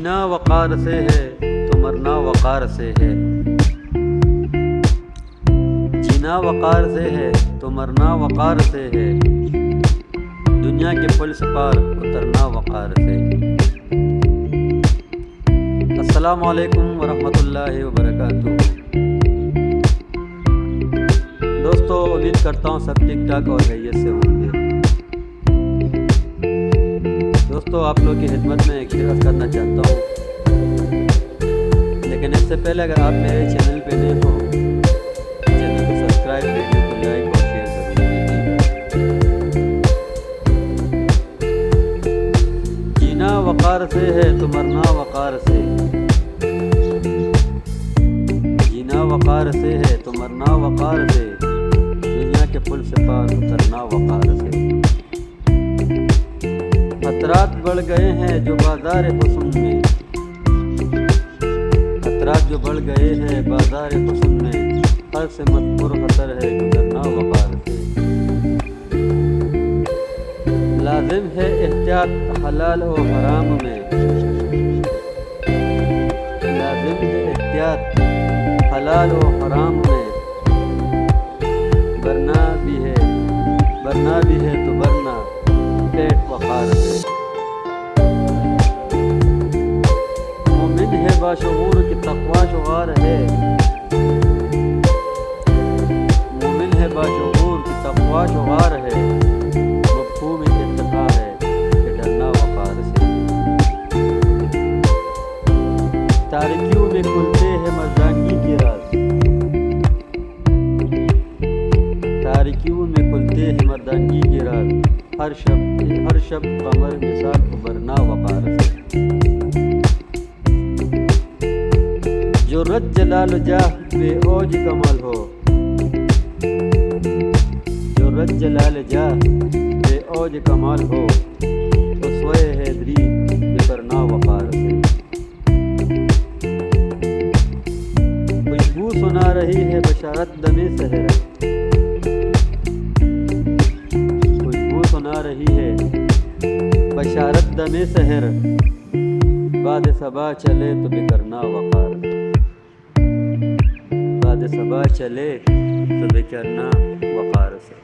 جینا وقار سے ہے تو مرنا وقار سے ہے، جینا وقار سے ہے تو مرنا وقار سے ہے، دنیا کے پل سے پار اترنا وقار سے۔ السلام علیکم ورحمۃ اللہ وبرکاتہ۔ دوستو، امید کرتا ہوں سب ٹھیک ٹھاک اور خیریت سے ہوں گے۔ دوستو، آپ لوگ کی خدمت میں ایک عرض کرنا چاہتا ہوں، لیکن اس سے پہلے اگر آپ میرے چینل پہ نئے ہو، چینل کو سبسکرائب، ویڈیو کو لائک اور شیئر ضرور کیجیے۔ جینا وقار سے ہے تو مرنا وقار سے، جینا وقار سے ہے تو مرنا وقار سے، دنیا کے پل سے پار اترنا وقار سے۔ خطرات بڑھ گئے ہیں جو بازار حسن میں، خطرات جو بڑھ گئے ہیں بازار حسن میں، ہر سے مت خطر ہے گزرنا وقار سے۔ لازم ہے احتیاط حلال و حرام میں، لازم ہے احتیاط حلال و حرام میں، برنا بھی ہے تو برنا پیٹ وقار سے۔ مومن ہے باشعور کی تقوی شعار ہے، مومن ہے باشعور کی تقوی شعار ہے، مفہوم اتقا ہے کہ ڈرنا وقار سے۔ تاریکیوں میں کھلتے ہیں مردانگی کے راز، تاریکیوں میں کھلتے ہیں مردانگی کے راز، ہر شب قمر مثال ابھرنا وقار سے۔ جو رت جلال جاہ بے اوج کمال ہو، جو رت جلال جاہ بے اوج کمال ہو، اسوہ حیدری بے کرنا وقار سے۔ خوشبو سنا رہی ہے بشارت دم سحر، سنا رہی ہے بشارت دم سحر، بعد صبا چلے تو بے کرنا وقار سے، بعد صبا چلے تو بے کرنا وقار سے۔